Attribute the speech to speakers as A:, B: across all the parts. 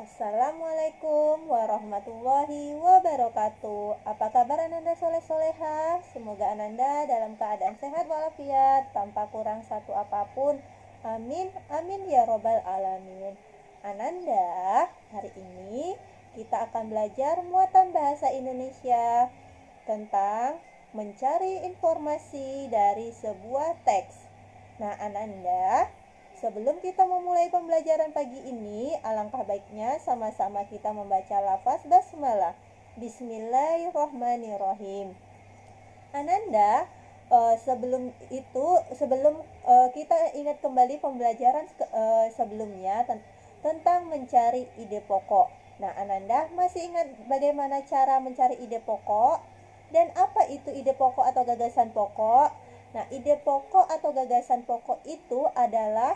A: Assalamualaikum warahmatullahi wabarakatuh. Apa kabar Ananda soleh-soleha? Semoga Ananda dalam keadaan sehat walafiat, tanpa kurang satu apapun. Amin, amin ya robbal alamin. Ananda, hari ini kita akan belajar muatan bahasa Indonesia tentang mencari informasi dari sebuah teks. Nah, Ananda, sebelum kita memulai pembelajaran pagi ini, alangkah baiknya sama-sama kita membaca lafaz basmalah. Bismillahirrahmanirrahim. Ananda, sebelum kita ingat kembali pembelajaran sebelumnya tentang mencari ide pokok. Nah, Ananda masih ingat bagaimana cara mencari ide pokok? Dan apa itu ide pokok atau gagasan pokok? Nah, ide pokok atau gagasan pokok itu adalah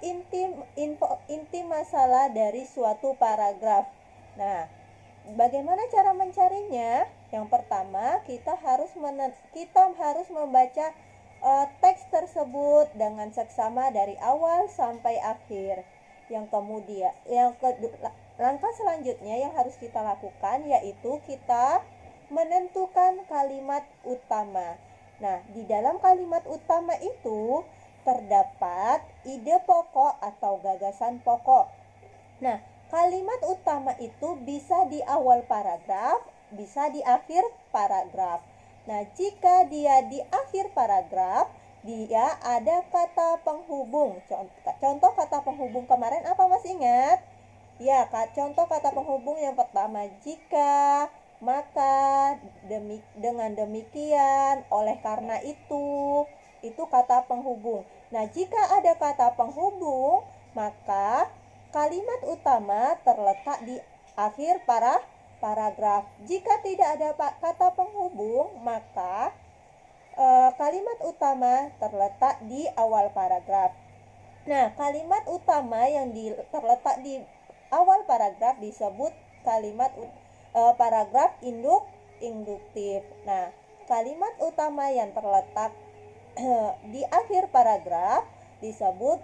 A: inti masalah dari suatu paragraf. Nah, bagaimana cara mencarinya? Yang pertama, kita harus membaca teks tersebut dengan seksama dari awal sampai akhir. Langkah selanjutnya yang harus kita lakukan yaitu kita menentukan kalimat utama. Nah, di dalam kalimat utama itu terdapat ide pokok atau gagasan pokok. Nah, kalimat utama itu bisa di awal paragraf, bisa di akhir paragraf. Nah, jika dia di akhir paragraf, dia ada kata penghubung. Contoh kata penghubung kemarin apa, masih ingat? Ya, contoh kata penghubung yang pertama, jika, maka, dengan demikian, oleh karena itu kata penghubung. Nah, jika ada kata penghubung, maka kalimat utama terletak di akhir paragraf. Jika tidak ada kata penghubung, maka kalimat utama terletak di awal paragraf. Nah, kalimat utama yang terletak di awal paragraf disebut kalimat paragraf induktif. Nah, kalimat utama yang terletak di akhir paragraf disebut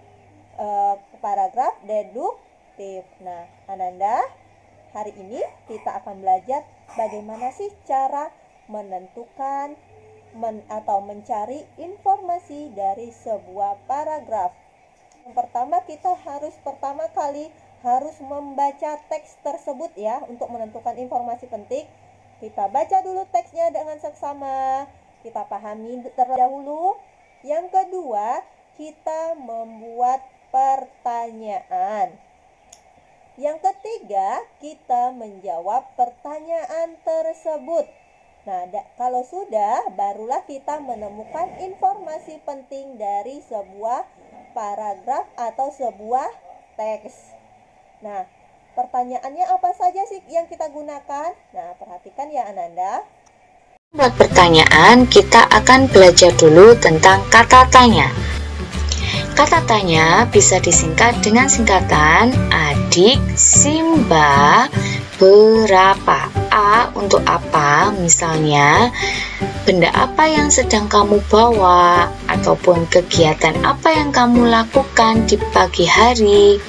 A: paragraf deduktif. Nah, Ananda, hari ini kita akan belajar bagaimana sih cara menentukan atau mencari informasi dari sebuah paragraf. Yang pertama, kita pertama kali harus membaca teks tersebut ya, untuk menentukan informasi penting. Kita baca dulu teksnya dengan seksama, kita pahami terlebih dahulu. Yang kedua, kita membuat pertanyaan. Yang ketiga, kita menjawab pertanyaan tersebut. Nah, kalau sudah, barulah kita menemukan informasi penting dari sebuah paragraf atau sebuah teks. Nah, pertanyaannya apa saja sih yang kita gunakan? Nah, perhatikan ya Ananda.
B: Buat pertanyaan, kita akan belajar dulu tentang kata tanya. Kata tanya bisa disingkat dengan singkatan adik, Simba, berapa. A untuk apa, misalnya benda apa yang sedang kamu bawa, ataupun kegiatan apa yang kamu lakukan di pagi hari.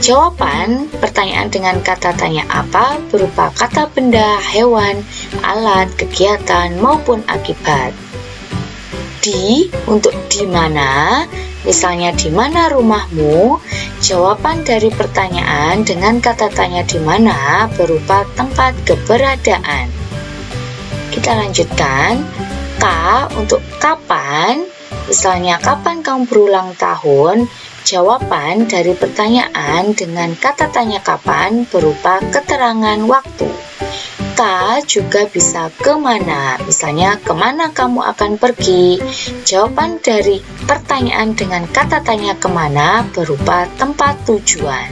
B: Jawaban pertanyaan dengan kata tanya apa berupa kata benda, hewan, alat, kegiatan, maupun akibat. Di untuk di mana, misalnya di mana rumahmu. Jawaban dari pertanyaan dengan kata tanya di mana berupa tempat keberadaan. Kita lanjutkan. K untuk kapan, misalnya kapan kamu berulang tahun. Jawaban dari pertanyaan dengan kata tanya kapan berupa keterangan waktu. K juga bisa kemana, misalnya kemana kamu akan pergi. Jawaban dari pertanyaan dengan kata tanya kemana berupa tempat tujuan.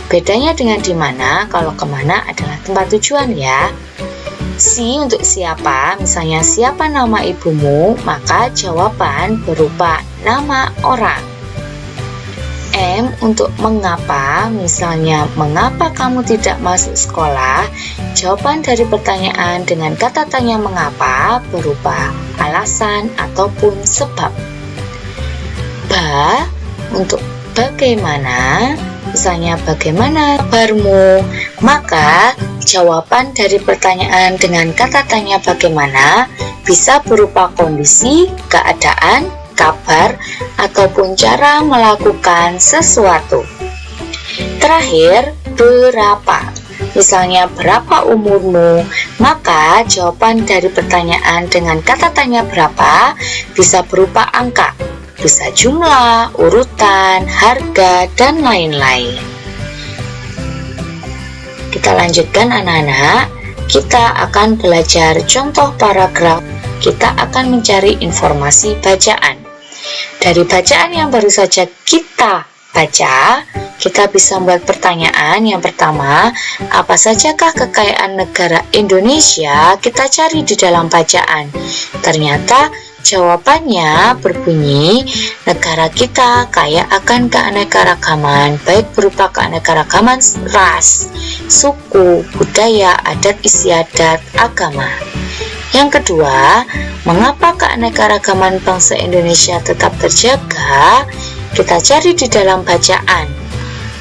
B: Bedanya dengan di mana, kalau kemana adalah tempat tujuan ya. Si untuk siapa, misalnya siapa nama ibumu, maka jawaban berupa nama orang. M untuk mengapa, misalnya mengapa kamu tidak masuk sekolah. Jawaban dari pertanyaan dengan kata tanya mengapa berupa alasan ataupun sebab. Ba untuk bagaimana, Misalnya, bagaimana kabarmu? Maka jawaban dari pertanyaan dengan kata tanya bagaimana bisa berupa kondisi, keadaan, kabar, ataupun cara melakukan sesuatu. Terakhir, berapa? Misalnya, berapa umurmu? Maka jawaban dari pertanyaan dengan kata tanya berapa bisa berupa angka, bisa jumlah, urutan, harga, dan lain-lain. Kita lanjutkan anak-anak. Kita akan belajar contoh paragraf. Kita akan mencari informasi bacaan. Dari bacaan yang baru saja kita baca, kita bisa membuat pertanyaan. Yang pertama, apa sajakah kekayaan negara Indonesia? Kita cari di dalam bacaan. Ternyata jawabannya berbunyi, negara kita kaya akan keanekaragaman, baik berupa keanekaragaman ras, suku, budaya, adat istiadat, agama. Yang kedua, mengapa keanekaragaman bangsa Indonesia tetap terjaga? Kita cari di dalam bacaan.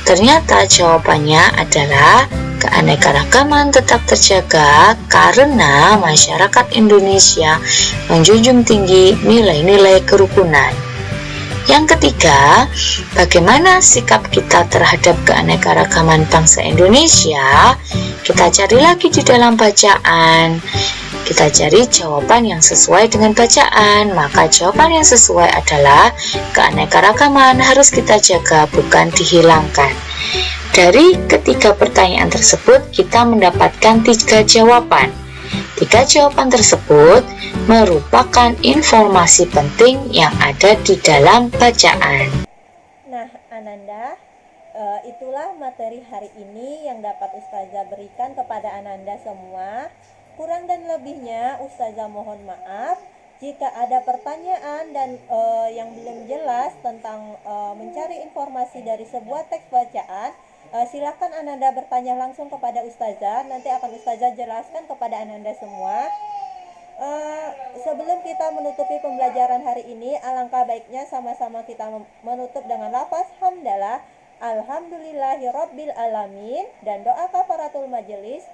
B: Ternyata jawabannya adalah keanekaragaman tetap terjaga karena masyarakat Indonesia menjunjung tinggi nilai-nilai kerukunan. Yang ketiga, bagaimana sikap kita terhadap keanekaragaman bangsa Indonesia? Kita cari lagi di dalam bacaan. Kita cari jawaban yang sesuai dengan bacaan. Maka jawaban yang sesuai adalah keanekaragaman harus kita jaga, bukan dihilangkan. Dari ketiga pertanyaan tersebut, kita mendapatkan 3 jawaban. 3 jawaban tersebut merupakan informasi penting yang ada di dalam bacaan.
A: Nah, Ananda, itulah materi hari ini yang dapat Ustazah berikan kepada Ananda semua. Kurang dan lebihnya Ustazah mohon maaf. Jika ada pertanyaan dan yang belum jelas tentang mencari informasi dari sebuah teks bacaan, silakan Ananda bertanya langsung kepada Ustazah. Nanti akan Ustazah jelaskan kepada Ananda semua. Sebelum kita menutupi pembelajaran hari ini, alangkah baiknya sama-sama kita menutup dengan lafaz hamdalah, alhamdulillahirabbil alamin, dan doa kafaratul majelis.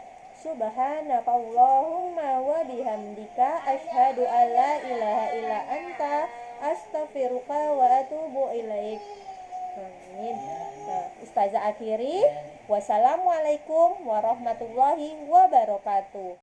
A: Subhanakallahumma wa bihamdika asyhadu an la ilaha illa anta astaghfiruka wa atubu ilaik. Amin. Nah, Ustazah akhiri. Wassalamualaikum warahmatullahi wabarakatuh.